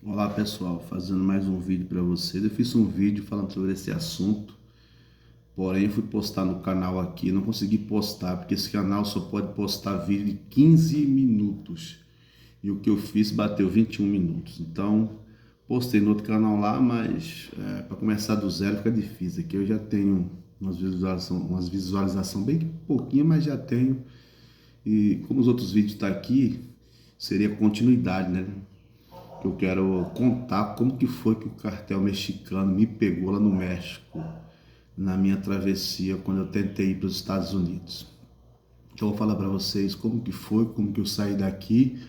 Olá pessoal, fazendo mais um vídeo para vocês. Eu fiz um vídeo falando sobre esse assunto, porém eu fui postar no canal aqui, não consegui postar porque esse canal só pode postar vídeo de 15 minutos e o que eu fiz bateu 21 minutos. Então postei no outro canal lá, mas para começar do zero fica difícil. Aqui eu já tenho umas visualização bem pouquinho, mas já tenho. E como os outros vídeos estão aqui, seria continuidade, né? Eu quero contar como que foi que o cartel mexicano me pegou lá no México, na minha travessia, quando eu tentei ir para os Estados Unidos. Então eu vou falar para vocês como que foi, como que eu saí daqui,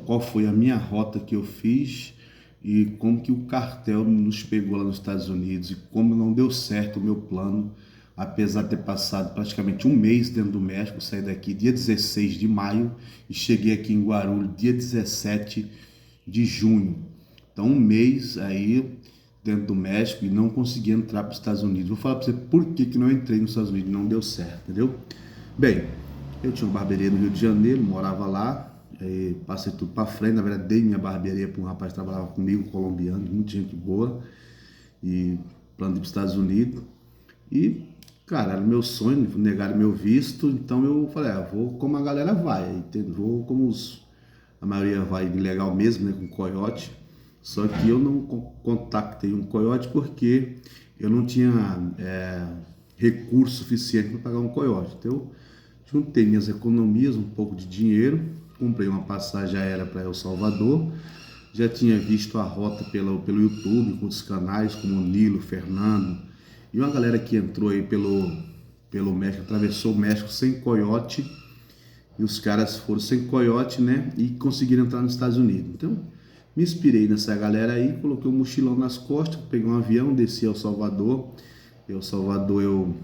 qual foi a minha rota que eu fiz e como que o cartel nos pegou lá nos Estados Unidos e como não deu certo o meu plano, apesar de ter passado praticamente um mês dentro do México. Saí daqui dia 16 de maio e cheguei aqui em Guarulhos dia 17 de junho. Então um mês aí dentro do México e não consegui entrar para os Estados Unidos. Vou falar para você por que não entrei nos Estados Unidos, não deu certo, entendeu? Bem, eu tinha uma barbearia no Rio de Janeiro, morava lá, passei tudo para frente. Na verdade, dei minha barbearia para um rapaz que trabalhava comigo, colombiano, muita gente boa, e plano de ir para os Estados Unidos. E, cara, era meu sonho, negaram meu visto, então eu falei, vou como a galera vai, vou como a maioria vai legal mesmo, né, com coiote. Só que eu não contactei um coiote porque eu não tinha recurso suficiente para pagar um coiote. Então eu juntei minhas economias, um pouco de dinheiro, comprei uma passagem aérea para El Salvador. Já tinha visto a rota pelo YouTube, com outros canais como o Nilo, Fernando, e uma galera que entrou aí pelo México, atravessou o México sem coiote, e os caras foram sem coiote, né, e conseguiram entrar nos Estados Unidos. Então, me inspirei nessa galera aí, coloquei um mochilão nas costas, peguei um avião, desci ao Salvador. El Salvador eu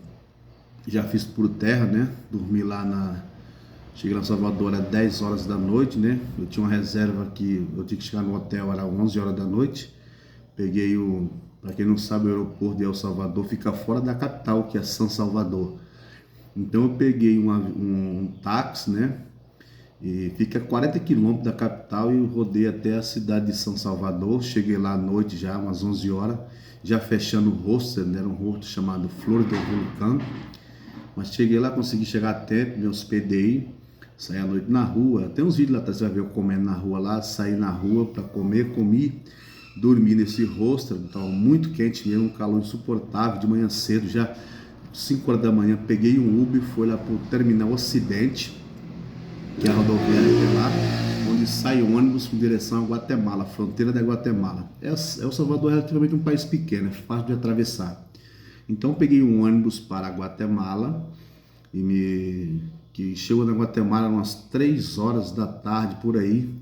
já fiz por terra, né, dormi lá Cheguei lá em Salvador, era 10 horas da noite, né? Eu tinha uma reserva que eu tinha que chegar no hotel, era 11 horas da noite. Peguei para quem não sabe, o aeroporto de El Salvador fica fora da capital, que é São Salvador. Então eu peguei um táxi, né? E fica a 40 quilômetros da capital e rodei até a cidade de São Salvador. Cheguei lá à noite já, umas 11 horas, já fechando o hostel, né? Era um hostel chamado Flor do Vulcão. Mas cheguei lá, consegui chegar a tempo, me hospedei, saí à noite na rua. Tem uns vídeos lá atrás, você vai ver eu comendo na rua lá, saí na rua para comer, comi, dormi nesse hostel, estava muito quente mesmo, um calor insuportável, de manhã cedo, já 5 horas da manhã, peguei um Uber, fui lá para o Terminal Ocidente, que é a rodoviária que é lá, onde sai o ônibus com direção a Guatemala, fronteira da Guatemala. El Salvador é relativamente um país pequeno, é fácil de atravessar. Então peguei um ônibus para Guatemala que chegou na Guatemala umas 3 horas da tarde por aí.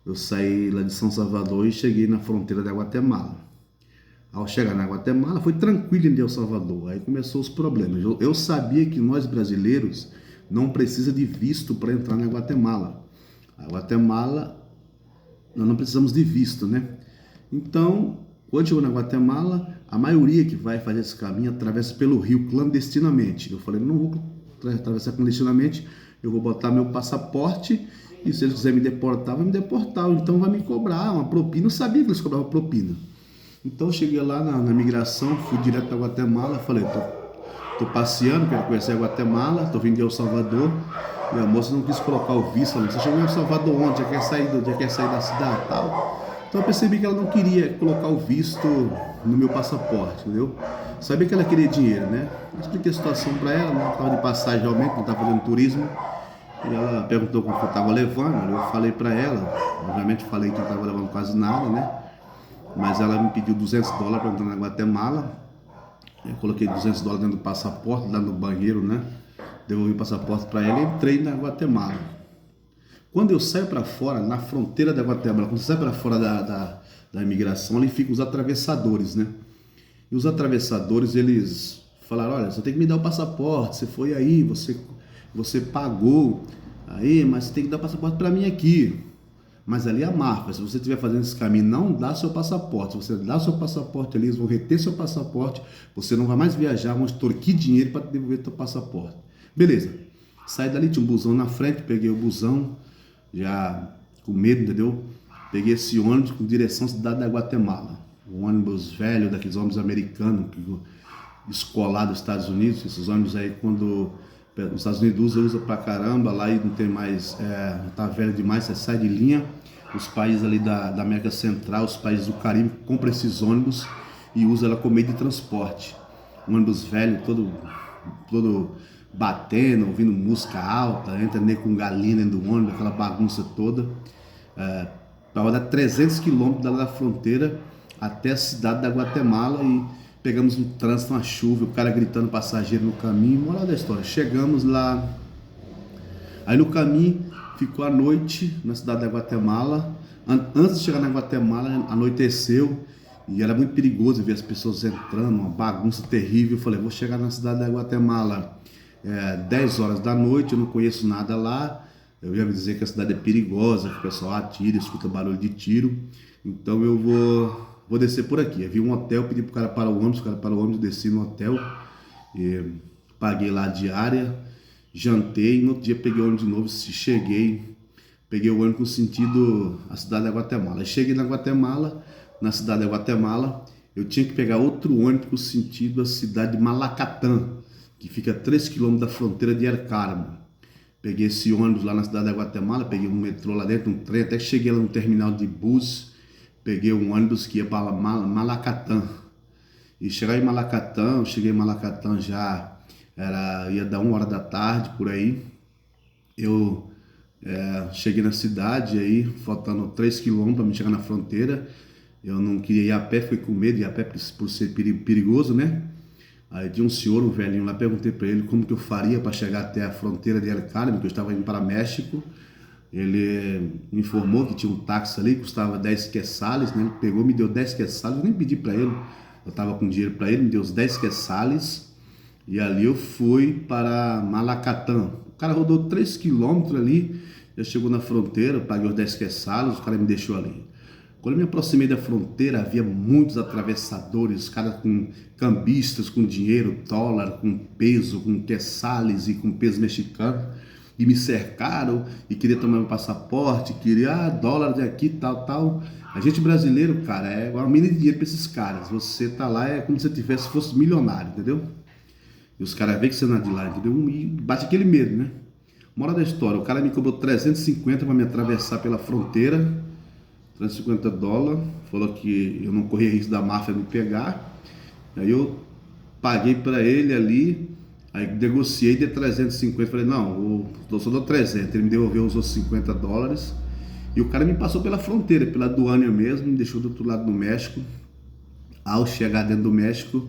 Eu saí lá de São Salvador e cheguei na fronteira da Guatemala. Ao chegar na Guatemala foi tranquilo em El Salvador. Aí começou os problemas. Eu sabia que nós brasileiros não precisa de visto para entrar na Guatemala. A Guatemala nós não precisamos de visto, né? Então, quando chegou na Guatemala, a maioria que vai fazer esse caminho atravessa pelo rio clandestinamente. Eu falei, não vou atravessar clandestinamente, eu vou botar meu passaporte e se eles quiserem me deportar, vai me deportar. Então vai me cobrar uma propina. Eu sabia que eles cobravam propina. Então eu cheguei lá na migração, fui direto para Guatemala, falei, tô passeando, quero conhecer a Guatemala, tô vindo de El Salvador. E a moça não quis colocar o visto, falou, você chegou em El Salvador ontem, já quer sair da cidade e tal. Então eu percebi que ela não queria colocar o visto no meu passaporte, entendeu? Sabia que ela queria dinheiro, né? Eu expliquei a situação para ela, não estava de passagem realmente, não estava fazendo turismo. E ela perguntou quanto eu estava levando, eu falei para ela, obviamente falei que não estava levando quase nada, né? Mas ela me pediu US$ 200 para entrar na Guatemala. Eu coloquei US$ 200 dentro do passaporte, lá no banheiro, né? Devolvi o passaporte para ela e entrei na Guatemala. Quando eu saio para fora, na fronteira da Guatemala, quando você sai para fora da imigração, ali ficam os atravessadores, né? E os atravessadores, eles falaram, olha, você tem que me dar o passaporte, você foi aí, você pagou, aí, mas você tem que dar o passaporte para mim aqui. Mas ali é a marca, se você estiver fazendo esse caminho, não dá seu passaporte. Se você dá seu passaporte ali, eles vão reter seu passaporte, você não vai mais viajar, vão extorquir dinheiro para devolver seu passaporte. Beleza, saí dali, tinha um busão na frente, peguei o busão, já com medo, entendeu? Peguei esse ônibus com direção à cidade da Guatemala. Um ônibus velho, daqueles ônibus americanos, escolar dos Estados Unidos. Esses ônibus aí, quando os Estados Unidos usa pra caramba, lá e não tem mais, não tá velho demais, você sai de linha. Os países ali da América Central, os países do Caribe, compram esses ônibus e usam ela como meio de transporte. Um ônibus velho, todo batendo, ouvindo música alta, entra nem com galinha dentro do ônibus, aquela bagunça toda. Para rodar 300 quilômetros da fronteira até a cidade da Guatemala e pegamos um trânsito, uma chuva, o cara gritando passageiro no caminho. Moral da história, chegamos lá, aí no caminho ficou a noite na cidade da Guatemala. Antes de chegar na Guatemala, anoiteceu e era muito perigoso ver as pessoas entrando, uma bagunça terrível. Eu falei, vou chegar na cidade da Guatemala 10 horas da noite, eu não conheço nada lá. Eu ia dizer que a cidade é perigosa, que o pessoal atira, escuta barulho de tiro. Então eu vou descer por aqui. Eu vi um hotel, pedi pro cara parar o ônibus, desci no hotel, paguei lá a diária, jantei, no outro dia peguei o ônibus de novo, peguei o ônibus no sentido a cidade da Guatemala. Eu cheguei na cidade da Guatemala, eu tinha que pegar outro ônibus no sentido a cidade de Malacatã, que fica a 3 quilômetros da fronteira de El Carmo. Peguei esse ônibus lá na cidade da Guatemala, peguei um metrô lá dentro, um trem, até que cheguei lá no terminal de bus, peguei um ônibus que ia para Malacatã. E cheguei em Malacatã já ia dar 1 hora da tarde, por aí. Eu cheguei na cidade, aí faltando 3 quilômetros para me chegar na fronteira. Eu não queria ir a pé, fiquei com medo de ir a pé por ser perigoso, né? Aí tinha um senhor, um velhinho lá, perguntei para ele como que eu faria para chegar até a fronteira de El Carmen, que eu estava indo para México. Ele me informou que tinha um táxi ali, custava 10 quetzales, né? Ele pegou, me deu 10 quetzales, eu nem pedi para ele, eu estava com dinheiro para ele, me deu os 10 quetzales, e ali eu fui para Malacatã. O cara rodou 3 quilômetros ali, já chegou na fronteira, eu paguei os 10 quetzales, o cara me deixou ali. Quando eu me aproximei da fronteira, havia muitos atravessadores, caras com cambistas, com dinheiro, dólar, com peso, com quetzales e com peso mexicano, e me cercaram e queria tomar meu passaporte, queria dólar daqui, tal. A gente brasileiro, cara, é igual a mina de dinheiro para esses caras. Você tá lá, é como se você fosse milionário, entendeu? E os caras veem que você não é de lá, entendeu? E bate aquele medo, né? Moral da história, o cara me cobrou 350 para me atravessar pela fronteira, 350 dólares, falou que eu não corria risco da máfia me pegar. Aí eu paguei para ele ali, aí negociei de 350, falei, não, eu só dou 300, ele me devolveu os outros 50 dólares, e o cara me passou pela fronteira, pela aduana mesmo, me deixou do outro lado do México. Ao chegar dentro do México,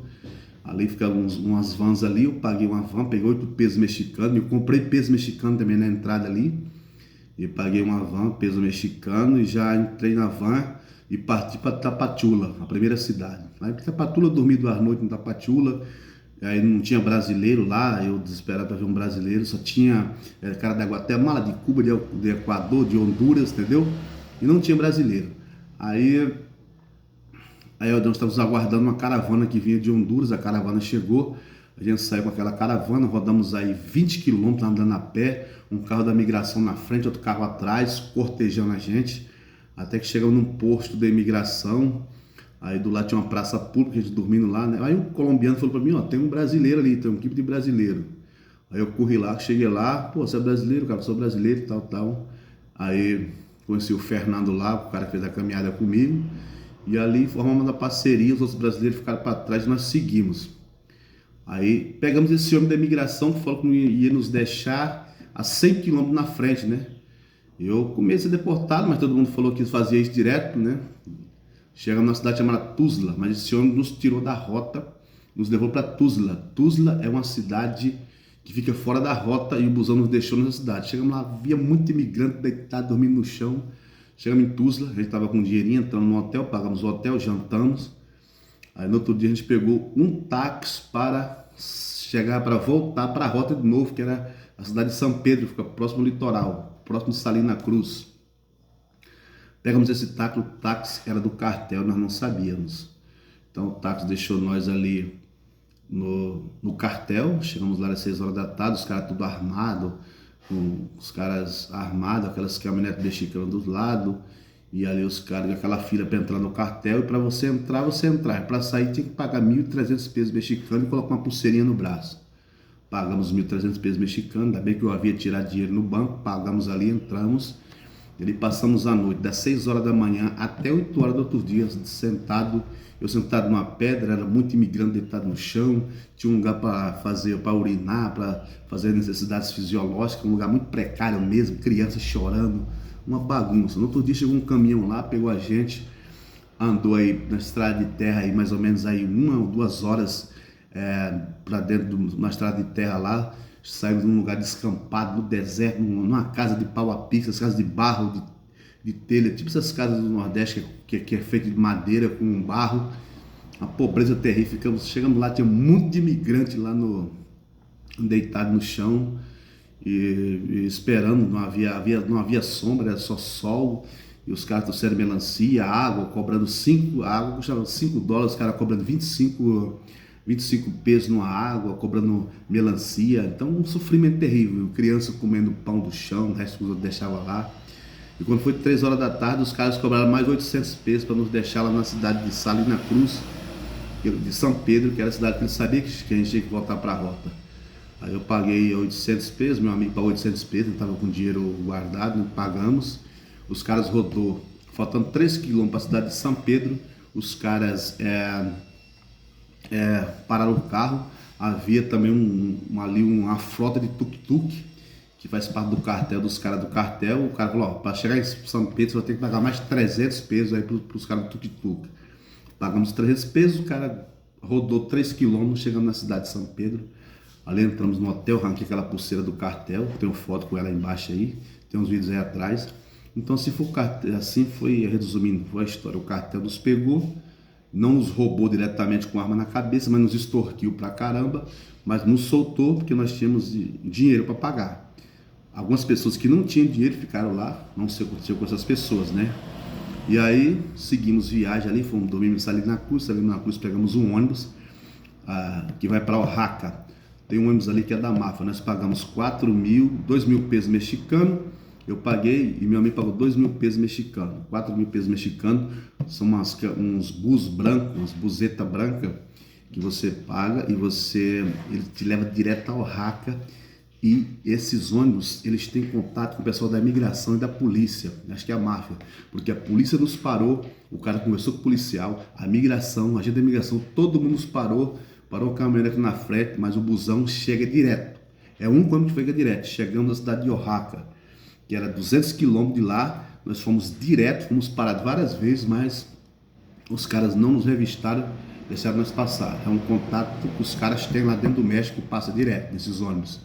ali ficavam umas vans ali, eu paguei uma van, peguei 8 pesos mexicanos, eu comprei peso mexicano também na entrada ali, e paguei uma van, peso mexicano, e já entrei na van e parti para Tapachula, a primeira cidade. Aí em Tapachula, eu dormi 2 noites em Tapachula, aí não tinha brasileiro lá, eu desesperado para ver um brasileiro, só tinha cara da Guatemala, de Cuba, de Equador, de Honduras, entendeu? E não tinha brasileiro. Aí nós estávamos aguardando uma caravana que vinha de Honduras, a caravana chegou, a gente saiu com aquela caravana, rodamos aí 20 quilômetros andando a pé, um carro da migração na frente, outro carro atrás, cortejando a gente, até que chegamos num posto da imigração. Aí do lado tinha uma praça pública, a gente dormindo lá, né? Aí um colombiano falou pra mim, ó, tem um brasileiro ali, tem uma equipe de brasileiro. Aí eu corri lá, cheguei lá, pô, você é brasileiro, cara, eu sou brasileiro, tal. Aí conheci o Fernando lá, o cara que fez a caminhada comigo, e ali formamos uma parceria, os outros brasileiros ficaram para trás e nós seguimos. Aí pegamos esse homem da imigração que falou que ia nos deixar a 100 quilômetros na frente, né? Eu comecei a ser deportado, mas todo mundo falou que fazia isso direto, né? Chegamos numa cidade chamada Tuzla, mas esse homem nos tirou da rota, nos levou para Tuzla. Tuzla é uma cidade que fica fora da rota e o busão nos deixou nessa cidade. Chegamos lá, havia muito imigrante deitado, dormindo no chão. Chegamos em Tuzla, a gente estava com um dinheirinho, entramos no hotel, pagamos o hotel, jantamos. Aí no outro dia a gente pegou um táxi para voltar para a rota de novo, que era a cidade de São Pedro, fica próximo ao litoral, próximo de Salina Cruz. Pegamos esse táxi, o táxi era do cartel, nós não sabíamos. Então o táxi deixou nós ali no cartel, chegamos lá às 6 horas da tarde, os caras tudo armados, aquelas caminhonetes mexicanas do lado, E ali os caras, aquela fila para entrar no cartel, e para você entrar, você entrar. Para sair tinha que pagar 1.300 pesos mexicanos e colocar uma pulseirinha no braço. Pagamos 1.300 pesos mexicanos, ainda bem que eu havia tirado dinheiro no banco, pagamos ali, entramos. E passamos a noite, das 6 horas da manhã até 8 horas do outro dia, sentado. Eu sentado numa pedra, era muito imigrante deitado no chão, tinha um lugar para fazer, para urinar, para fazer necessidades fisiológicas, um lugar muito precário mesmo, crianças chorando, uma bagunça. No outro dia chegou um caminhão lá, pegou a gente, andou aí na estrada de terra aí mais ou menos aí 1 ou 2 horas para dentro na estrada de terra lá. Saímos num lugar descampado, no deserto, numa casa de pau a pique, essas casas de barro, de telha, tipo essas casas do Nordeste que é feita de madeira com barro, uma pobreza terrível. Chegamos lá, tinha um monte de imigrante lá deitado no chão e esperando, não havia sombra, era só sol. E os caras trouxeram melancia, água, cobrando a água custava $5, os caras cobrando 25 pesos numa água, cobrando melancia. Então um sofrimento terrível, criança comendo pão do chão, o resto que deixava lá. E quando foi 3 horas da tarde, os caras cobraram mais 800 pesos para nos deixar lá na cidade de Salina Cruz, de São Pedro, que era a cidade que eles sabiam que a gente tinha que voltar para a rota. Aí eu paguei 800 pesos, meu amigo pagou 800 pesos, ele estava com dinheiro guardado, pagamos. Os caras rodou, faltando 3 quilômetros para a cidade de São Pedro, os caras pararam o carro. Havia também ali uma frota de tuk-tuk, que faz parte do cartel, dos caras do cartel. O cara falou, para chegar em São Pedro você vai ter que pagar mais 300 pesos aí para os caras do tuk-tuk. Pagamos 300 pesos, o cara rodou 3 quilômetros, chegamos na cidade de São Pedro. Ali entramos no hotel, arranquei aquela pulseira do cartel, tenho foto com ela embaixo aí, tem uns vídeos aí atrás. Então assim foi, resumindo, foi a história. O cartel nos pegou, não nos roubou diretamente com arma na cabeça, mas nos extorquiu pra caramba, mas nos soltou porque nós tínhamos dinheiro para pagar. Algumas pessoas que não tinham dinheiro ficaram lá, não sei o que aconteceu com essas pessoas, né? E aí seguimos viagem ali, fomos dormir em Salina Cruz pegamos um ônibus que vai para Oaxaca. Tem um ônibus ali que é da máfia, nós pagamos 2.000 pesos mexicanos, eu paguei e meu amigo pagou 2.000 pesos mexicanos. 4.000 pesos mexicanos são uns bus brancos, umas buseta branca que você paga e ele te leva direto a Oaxaca. E esses ônibus, eles têm contato com o pessoal da imigração e da polícia, acho que é a máfia, porque a polícia nos parou, o cara conversou com o policial, a migração, a agente da imigração, todo mundo nos parou o caminhonete na frente, mas o busão chega direto, é um ônibus que chega direto. Chegamos na cidade de Oaxaca, que era 200 quilômetros de lá, nós fomos direto, fomos parados várias vezes, mas os caras não nos revistaram, deixaram nós passar. É um contato que os caras têm lá dentro do México, que passa direto nesses ônibus,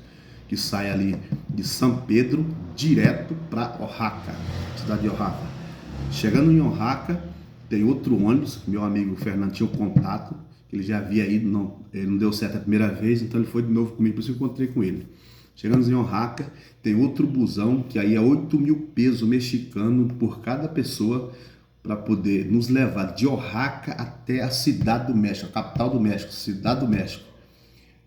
que sai ali de São Pedro direto para Oaxaca, cidade de Oaxaca. Chegando em Oaxaca, tem outro ônibus, que meu amigo Fernando tinha um contato, que ele já havia ido, ele não deu certo a primeira vez, então ele foi de novo comigo, por isso eu encontrei com ele. Chegamos em Oaxaca, tem outro busão, que aí é 8.000 pesos mexicanos por cada pessoa, para poder nos levar de Oaxaca até a cidade do México, a capital do México, cidade do México.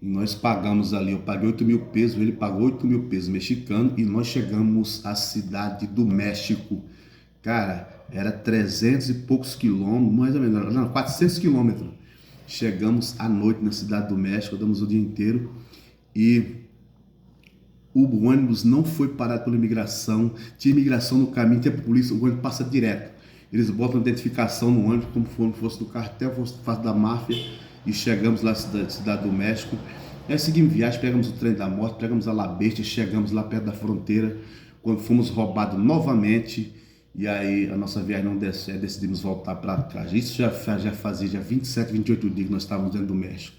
E nós pagamos ali, eu paguei 8.000 pesos, ele pagou 8.000 pesos mexicanos e nós chegamos à cidade do México. Cara, era 300 e poucos quilômetros, mais ou menos, não, 400 quilômetros. Chegamos à noite na cidade do México, damos o dia inteiro e o ônibus não foi parado pela imigração, tinha imigração no caminho, tinha polícia, o ônibus passa direto. Eles botam identificação no ônibus como se fosse do cartel, fosse da máfia. E chegamos lá na cidade do México. Aí seguimos viagem, pegamos o trem da morte, pegamos a La Bestia, chegamos lá perto da fronteira, quando fomos roubados novamente. E aí a nossa viagem não deu certo, decidimos voltar para cá. Isso já fazia 27, 28 dias que nós estávamos dentro do México.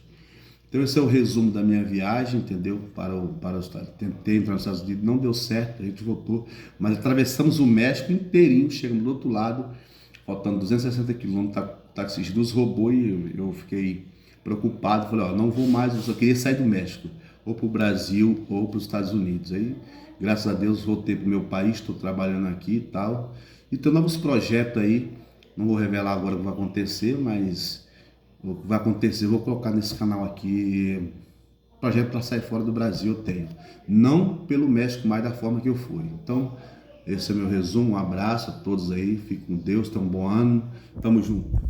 Então esse é o resumo da minha viagem, entendeu? Para os Estados Unidos. Tentei entrar nos Estados Unidos, não deu certo, a gente voltou. Mas atravessamos o México inteirinho, chegamos do outro lado, faltando 260 quilômetros, o taxista nos roubou e eu fiquei preocupado, falei, não vou mais, eu só queria sair do México, ou para o Brasil ou para os Estados Unidos. Aí, graças a Deus, voltei para o meu país, estou trabalhando aqui e tal, e tenho novos projetos aí, não vou revelar agora o que vai acontecer, mas o que vai acontecer, eu vou colocar nesse canal aqui, projeto para sair fora do Brasil eu tenho, não pelo México, mas da forma que eu fui. Então, Esse é meu resumo. Um abraço a todos aí. Fique com Deus. Tenham um bom ano. Tamo junto.